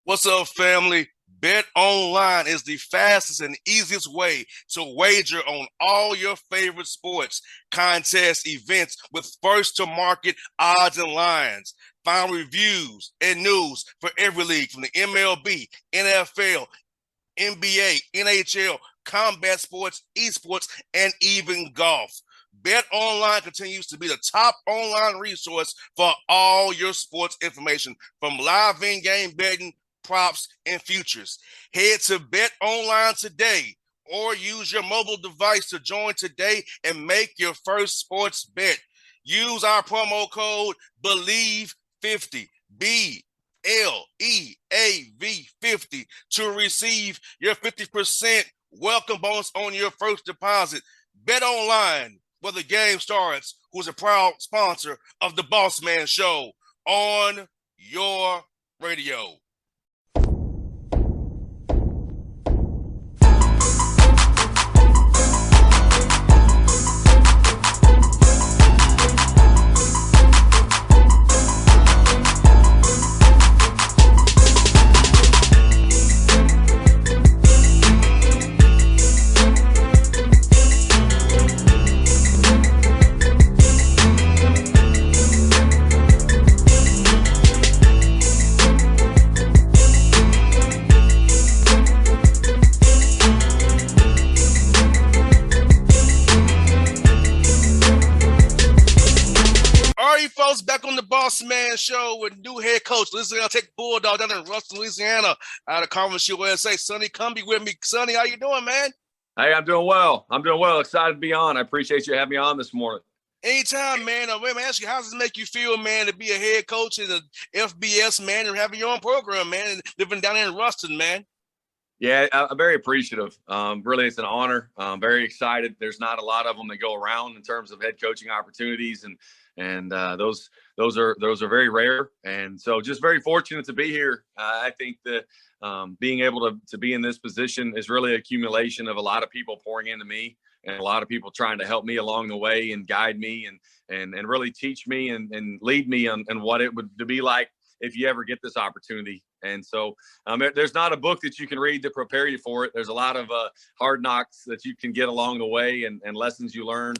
What's up, family? Bet online is the fastest and easiest way to wager on all your favorite sports, contests, events with first to market odds and lines. Find reviews and news for every league from the MLB, NFL, NBA, NHL, combat sports, esports, and even golf. Bet Online continues to be the top online resource for all your sports information, from live in-game betting, props, and futures. Head to Bet Online today or use your mobile device to join today and make your first sports bet. Use our promo code BELIEVE50, BLEAV50, to receive your 50% welcome bonus on your first deposit. Bet Online, where the game starts, who's a proud sponsor of the Bossman Show on your radio. Back on the Bossman Show with new head coach. Louisiana Tech Bulldogs down in Ruston, Louisiana, out of Conference USA. Sonny Cumbie with me. Sonny, how you doing, man? Hey, I'm doing well. Excited to be on. I appreciate you having me on this morning. Anytime, man. Let me ask you, how does it make you feel, man, to be a head coach in the FBS, man, and having your own program, man, and living down in Ruston, man? Yeah, I'm very appreciative. Really, it's an honor. I'm very excited. There's not a lot of them that go around in terms of head coaching opportunities, and those are very rare. And so, just very fortunate to be here. I think that being able to be in this position is really an accumulation of a lot of people pouring into me, and a lot of people trying to help me along the way and guide me and really teach me and lead me on what it would be like if you ever get this opportunity. And so there's not a book that you can read to prepare you for it. There's a lot of hard knocks that you can get along the way and lessons you learn.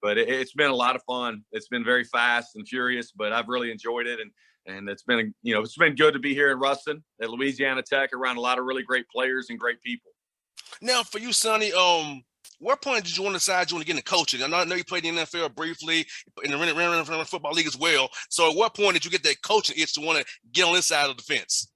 But it's been a lot of fun. It's been very fast and furious, but I've really enjoyed it. And it's been, it's been good to be here in Ruston at Louisiana Tech around a lot of really great players and great people. Now for you, Sonny, what point did you want to decide you want to get into coaching? I know you played in the NFL briefly, in the football league as well. So at what point did you get that coaching itch to want to get on this side of the fence?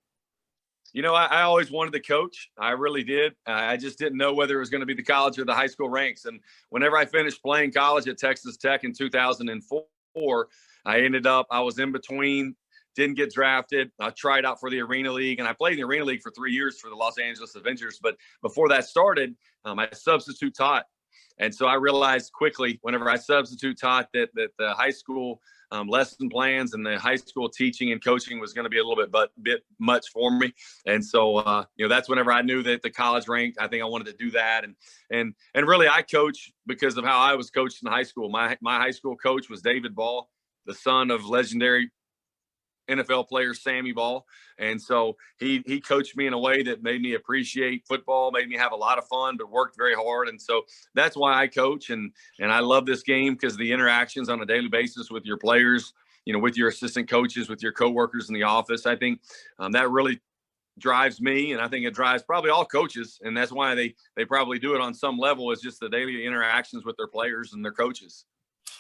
I always wanted to coach. I really did. I just didn't know whether it was going to be the college or the high school ranks. And whenever I finished playing college at Texas Tech in 2004, I was in between, didn't get drafted. I tried out for the Arena League, and I played in the Arena League for 3 years for the Los Angeles Avengers. But before that started, I substitute taught. And so I realized quickly whenever I substitute taught that the high school lesson plans and the high school teaching and coaching was going to be a little bit much for me. And so, that's whenever I knew that the college ranked, I think I wanted to do that. And really I coach because of how I was coached in high school. My high school coach was David Ball, the son of legendary NFL player Sammy Ball. And so he coached me in a way that made me appreciate football, made me have a lot of fun, but worked very hard. And so that's why I coach. And I love this game because the interactions on a daily basis with your players, with your assistant coaches, with your coworkers in the office, I think that really drives me. And I think it drives probably all coaches. And that's why they probably do it on some level, is just the daily interactions with their players and their coaches.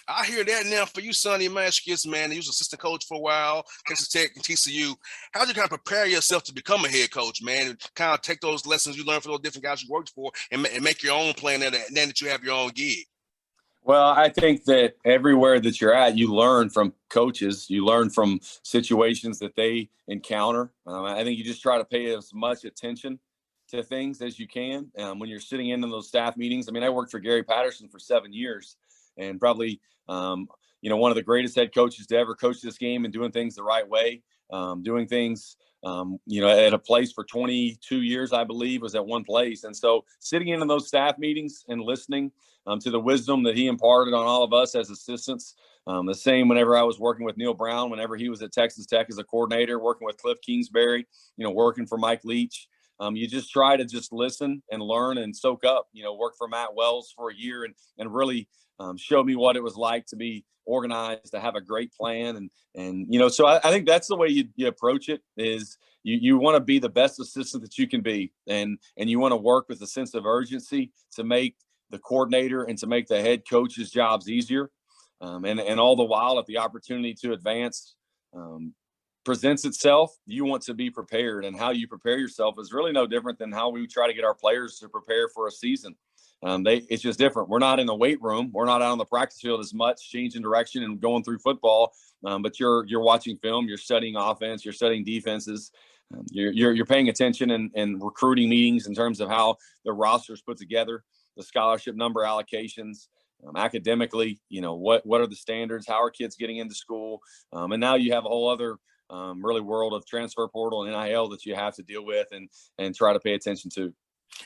I hear that. Now for you, Sonny, man, you was assistant coach for a while, Texas Tech and TCU. How did you kind of prepare yourself to become a head coach, man, and kind of take those lessons you learned from those different guys you worked for and make your own plan now that you have your own gig? Well, I think that everywhere that you're at, you learn from coaches. You learn from situations that they encounter. I think you just try to pay as much attention to things as you can when you're sitting in those staff meetings. I mean, I worked for Gary Patterson for 7 years. And probably, one of the greatest head coaches to ever coach this game and doing things the right way, doing things, at a place for 22 years, I believe, was at one place. And so sitting in those staff meetings and listening to the wisdom that he imparted on all of us as assistants, The same whenever I was working with Neil Brown, whenever he was at Texas Tech as a coordinator, working with Cliff Kingsbury, working for Mike Leach. You just try to just listen and learn and soak up, work for Matt Wells for a year and really show me what it was like to be organized, to have a great plan. So I think that's the way you approach it is you want to be the best assistant that you can be. And you want to work with a sense of urgency to make the coordinator and to make the head coach's jobs easier. And all the while, if the opportunity to advance presents itself, you want to be prepared. And how you prepare yourself is really no different than how we try to get our players to prepare for a season. It's just different. We're not in the weight room. We're not out on the practice field as much, changing direction and going through football. But you're watching film. You're studying offense. You're studying defenses. You're paying attention in recruiting meetings in terms of how the roster is put together, the scholarship number allocations. Academically, what are the standards? How are kids getting into school? And now you have a whole other really world of transfer portal and NIL that you have to deal with and try to pay attention to.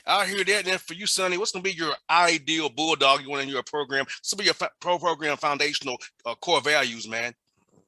I hear that. Then for you, Sonny, what's going to be your ideal Bulldog you want in your program? What's going to be your program foundational core values, man?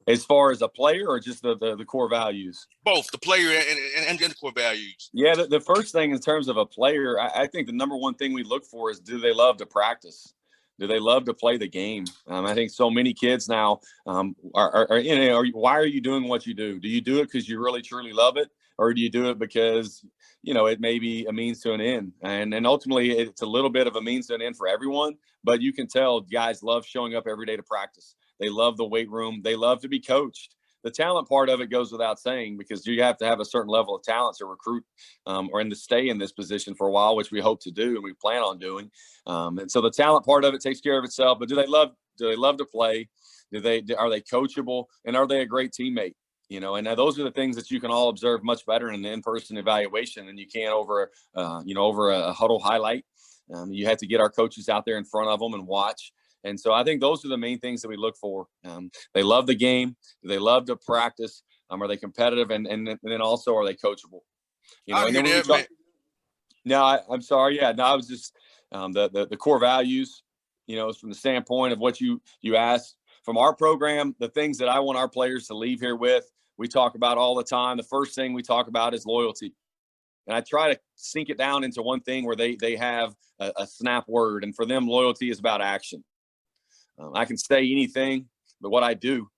As far as a player or just the core values? Both, the player and the core values. Yeah, the first thing in terms of a player, I think the number one thing we look for is, do they love to practice? Do they love to play the game? I think so many kids now why are you doing what you do? Do you do it because you really, truly love it? Or do you do it because, it may be a means to an end? And ultimately, it's a little bit of a means to an end for everyone. But you can tell guys love showing up every day to practice. They love the weight room. They love to be coached. The talent part of it goes without saying, because you have to have a certain level of talent to recruit or to stay in this position for a while, which we hope to do and we plan on doing. And so the talent part of it takes care of itself. But do they love to play? Are they coachable? And are they a great teammate? And those are the things that you can all observe much better in the in-person evaluation than you can over a huddle highlight. You have to get our coaches out there in front of them and watch. And so I think those are the main things that we look for. They love the game. Do they love to practice? Are they competitive? And then also, are they coachable? I'm sorry. Yeah, no, I was just the core values, from the standpoint of what you asked. From our program, the things that I want our players to leave here with, we talk about all the time. The first thing we talk about is loyalty. And I try to sink it down into one thing where they have a snap word. And for them, loyalty is about action. I can say anything, but what I do,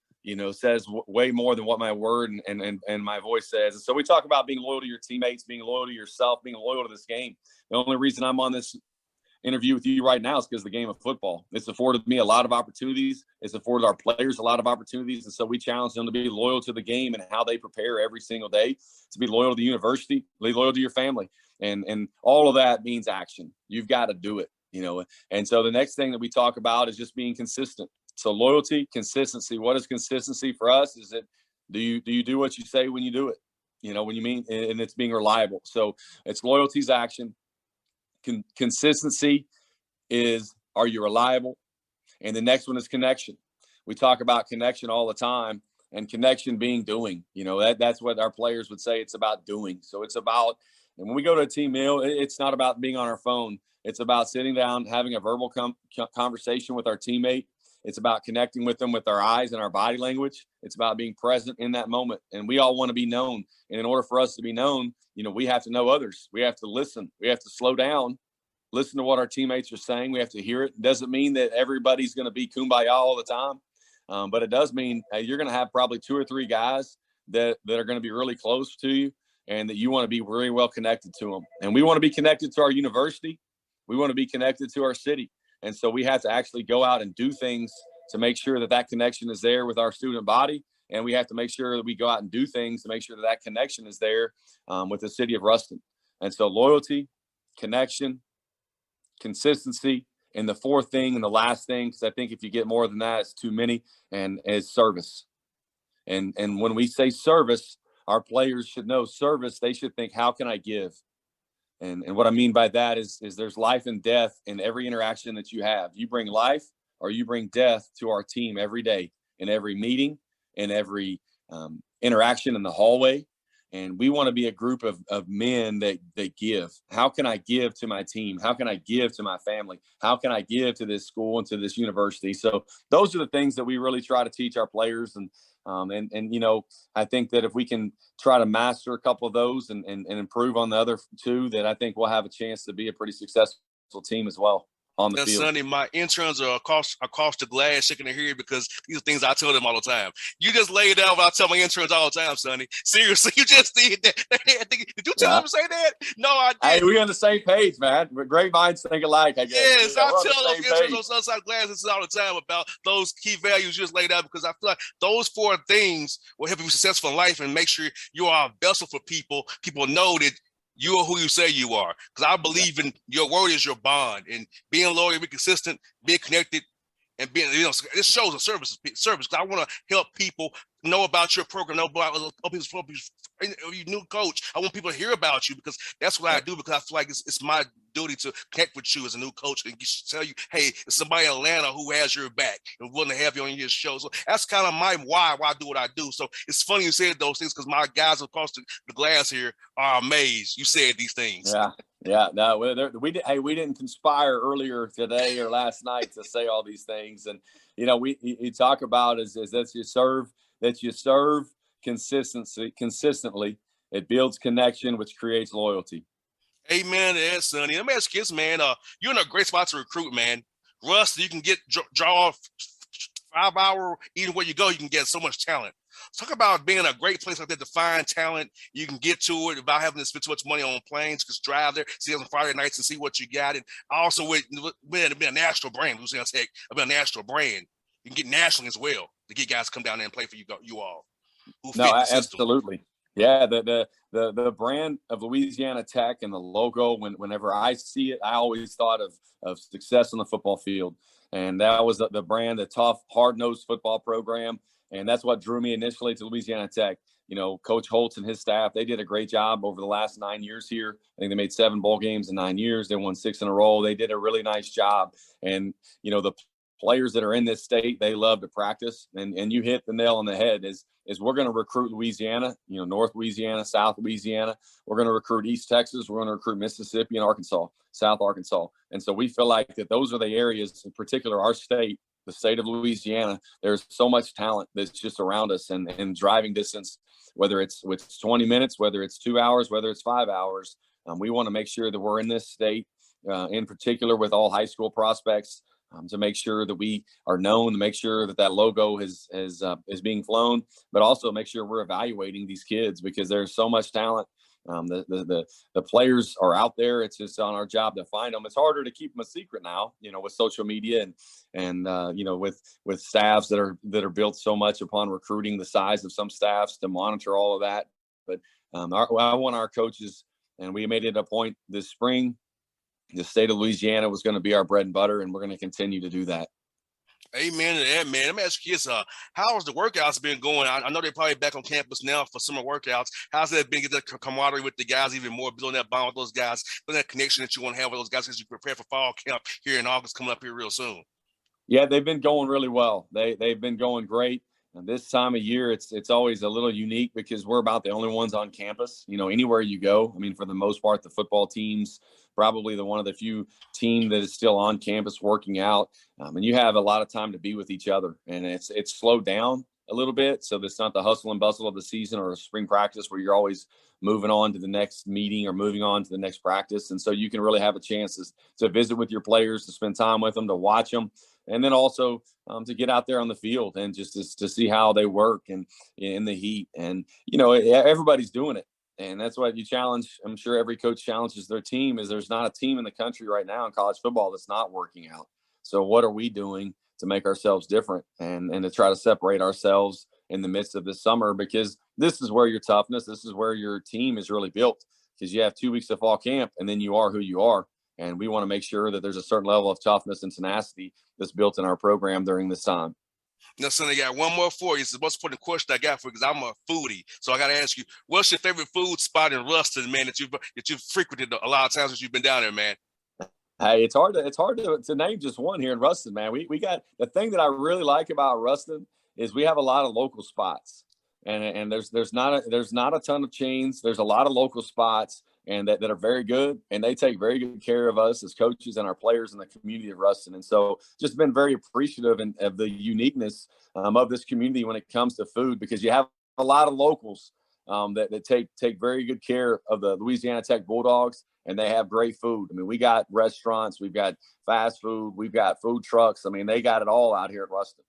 says way more than what my word and my voice says. And so we talk about being loyal to your teammates, being loyal to yourself, being loyal to this game. The only reason I'm on this interview with you right now is because of the game of football. It's afforded me a lot of opportunities. It's afforded our players a lot of opportunities. And so we challenge them to be loyal to the game and how they prepare every single day, to be loyal to the university, be loyal to your family. And all of that means action. You've got to do it. And so the next thing that we talk about is just being consistent. So loyalty, consistency. What is consistency for us? Is it, do you do what you say when you do it? When you mean, and it's being reliable. So it's loyalty's action. Consistency is, are you reliable? And the next one is connection. We talk about connection all the time, and connection being doing. That's what our players would say. It's about doing. So it's about, and when we go to a team meal, it's not about being on our phone. It's about sitting down, having a verbal conversation with our teammate. It's about connecting with them with our eyes and our body language. It's about being present in that moment. And we all want to be known. And in order for us to be known, we have to know others. We have to listen. We have to slow down, listen to what our teammates are saying. We have to hear it. It doesn't mean that everybody's going to be kumbaya all the time. But it does mean you're going to have probably 2 or 3 guys that are going to be really close to you and that you want to be really well connected to them. And we want to be connected to our university. We want to be connected to our city. And so we have to actually go out and do things to make sure that connection is there with our student body. And we have to make sure that we go out and do things to make sure that connection is there with the city of Ruston. And so loyalty, connection, consistency, and the fourth thing and the last thing, because I think if you get more than that, it's too many, and is service. And when we say service, our players should know service. They should think, how can I give? And what I mean by that is there's life and death in every interaction that you have. You bring life or you bring death to our team every day, in every meeting, in every interaction in the hallway. And we want to be a group of men that give. How can I give to my team? How can I give to my family? How can I give to this school and to this university? So those are the things that we really try to teach our players. And I think that if we can try to master a couple of those and improve on the other two, that I think we'll have a chance to be a pretty successful team as well on the Now, field. Sonny, my interns are across the glass shaking their head because these are things I tell them all the time. You just laid out what I tell my interns all the time, Sonny. Seriously, you just did that. Did you tell them to say that? No, I didn't. Hey, we're on the same page, man. Great minds think alike, I guess. Yes, I tell those interns on Southside Glasses all the time about those key values you just laid out, because I feel like those 4 things will help you be successful in life and make sure you are a vessel for people. People know that you are who you say you are. Because I believe in your word is your bond, and being loyal, being consistent, being connected, and being, this shows a service. Because I want to help people know about your program, know about other people's. You new coach, I want people to hear about you, because that's what I do, because I feel like it's my duty to connect with you as a new coach and tell you, hey, it's somebody in Atlanta who has your back and willing to have you on your show. So that's kind of my why I do what I do. So it's funny you said those things, because my guys across the glass here are amazed you said these things. Yeah. No, we didn't conspire earlier today or last night to say all these things. And we talk about is that you serve consistently. It builds connection, which creates loyalty. Amen to that, Sonny. Let me ask you this, man. You're in a great spot to recruit, man. Russ, you can draw off 5 hour, even where you go, you can get so much talent. Talk about being a great place like that to find talent. You can get to it without having to spend too much money on planes. Just drive there, see it on Friday nights, and see what you got. And also with being a national brand, Louisiana Tech, a national brand, you can get nationally as well to get guys to come down there and play for you all. No, absolutely. Yeah, the brand of Louisiana Tech and the logo, whenever I see it, I always thought of success on the football field. And that was the brand, the tough, hard-nosed football program. And that's what drew me initially to Louisiana Tech. Coach Holtz and his staff, they did a great job over the last 9 years here. I think they made 7 bowl games in 9 years. They won 6 in a row. They did a really nice job. And, the players that are in this state, they love to practice. And you hit the nail on the head is we're going to recruit Louisiana, North Louisiana, South Louisiana. We're going to recruit East Texas. We're going to recruit Mississippi and Arkansas, South Arkansas. And so we feel like that those are the areas, in particular, our state, the state of Louisiana, there's so much talent that's just around us and driving distance, whether it's 20 minutes, whether it's 2 hours, whether it's 5 hours. We want to make sure that we're in this state, in particular with all high school prospects, to make sure that we are known, to make sure that logo is being flown, but also make sure we're evaluating these kids, because there's so much talent. The players are out there. It's just on our job to find them. It's harder to keep them a secret now, with social media and with staffs that are built so much upon recruiting the size of some staffs to monitor all of that. But I want our coaches, and we made it a point this spring. The state of Louisiana was going to be our bread and butter, and we're going to continue to do that. Amen to that, man. Let me ask you this: how's the workouts been going? I know they're probably back on campus now for summer workouts. How's that been? Get that camaraderie with the guys even more, building that bond with those guys, building that connection that you want to have with those guys as you prepare for fall camp here in August, coming up here real soon. Yeah, they've been going really well. They've been going great. And this time of year, it's always a little unique because we're about the only ones on campus. Anywhere you go, for the most part, the football teams, probably one of the few team that is still on campus working out. And you have a lot of time to be with each other, and it's slowed down a little bit. So it's not the hustle and bustle of the season or spring practice where you're always moving on to the next meeting or moving on to the next practice. And so you can really have a chance to visit with your players, to spend time with them, to watch them. And then also to get out there on the field and just to see how they work and in the heat. And, everybody's doing it. And that's what you challenge. I'm sure every coach challenges their team is there's not a team in the country right now in college football that's not working out. So what are we doing to make ourselves different and to try to separate ourselves in the midst of this summer? Because this is where your toughness, this is where your team is really built, because you have 2 weeks of fall camp and then you are who you are. And we want to make sure that there's a certain level of toughness and tenacity that's built in our program during this time. Now, Sonny, I got one more for you. It's the most important question I got for you, because I'm a foodie. So I got to ask you, what's your favorite food spot in Ruston, man, that you've frequented a lot of times since you've been down there, man? Hey, it's hard to name just one here in Ruston, man. We got the thing that I really like about Ruston is we have a lot of local spots. and there's not a ton of chains. There's a lot of local spots and that are very good, and they take very good care of us as coaches and our players in the community of Ruston. And so just been very appreciative of the uniqueness of this community when it comes to food, because you have a lot of locals that take very good care of the Louisiana Tech Bulldogs, and they have great food. I mean, we got restaurants, we've got fast food, we've got food trucks. I mean, they got it all out here at Ruston.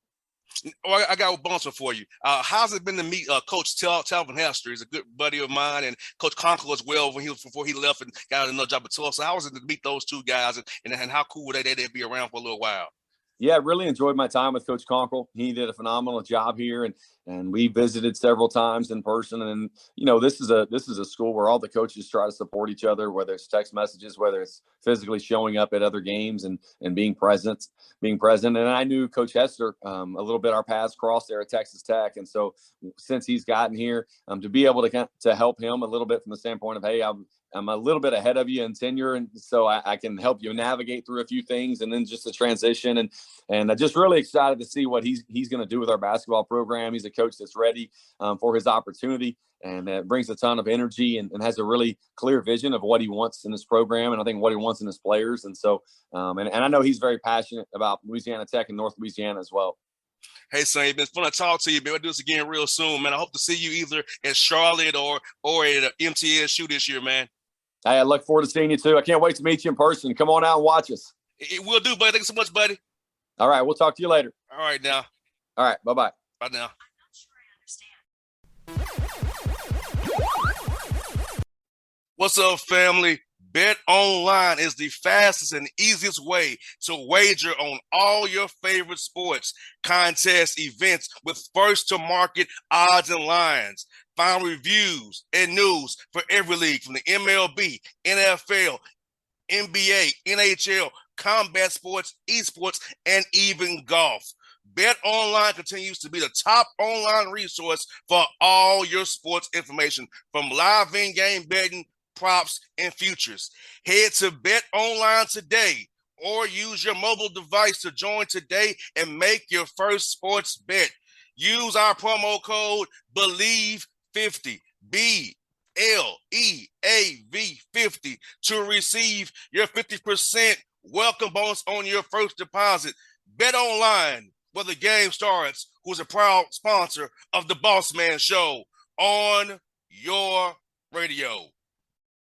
Oh, I got a bunch for you. How's it been to meet Coach Talvin Hester? He's a good buddy of mine, and Coach Conkle as well before he left and got another job at Tulsa. How was it to meet those two guys, and how cool were they be around for a little while? Yeah, really enjoyed my time with Coach Conkle. He did a phenomenal job here, and we visited several times in person. And this is a school where all the coaches try to support each other, whether it's text messages, whether it's physically showing up at other games and being present. And I knew Coach Hester a little bit. Our paths crossed there at Texas Tech, and so since he's gotten here, to be able to help him a little bit from the standpoint of, hey, I'm a little bit ahead of you in tenure, and so I can help you navigate through a few things, and then just the transition. And I'm just really excited to see what he's going to do with our basketball program. He's a coach that's ready for his opportunity, and brings a ton of energy and has a really clear vision of what he wants in this program, and I think what he wants in his players. And so, and I know he's very passionate about Louisiana Tech and North Louisiana as well. Hey, Sonny, it's been fun to talk to you, man. We'll do this again real soon, man. I hope to see you either in Charlotte or at MTSU this year, man. Hey, I look forward to seeing you too. I can't wait to meet you in person. Come on out and watch us. It will do, buddy. Thank you so much, buddy. All right. We'll talk to you later. All right, now. All right. Bye-bye. Bye now. What's up, family? Bet Online is the fastest and easiest way to wager on all your favorite sports, contests, events with first-to-market odds and lines. Find reviews and news for every league from the MLB, NFL, NBA, NHL, combat sports, esports, and even golf. Bet Online continues to be the top online resource for all your sports information, from live in-game betting, props, and futures. Head to Bet Online today or use your mobile device to join today and make your first sports bet. Use our promo code BELIEVE50, BLEAV50, to receive your 50% welcome bonus on your first deposit. Bet Online, where the game starts, who's a proud sponsor of the Bossman Show on your radio.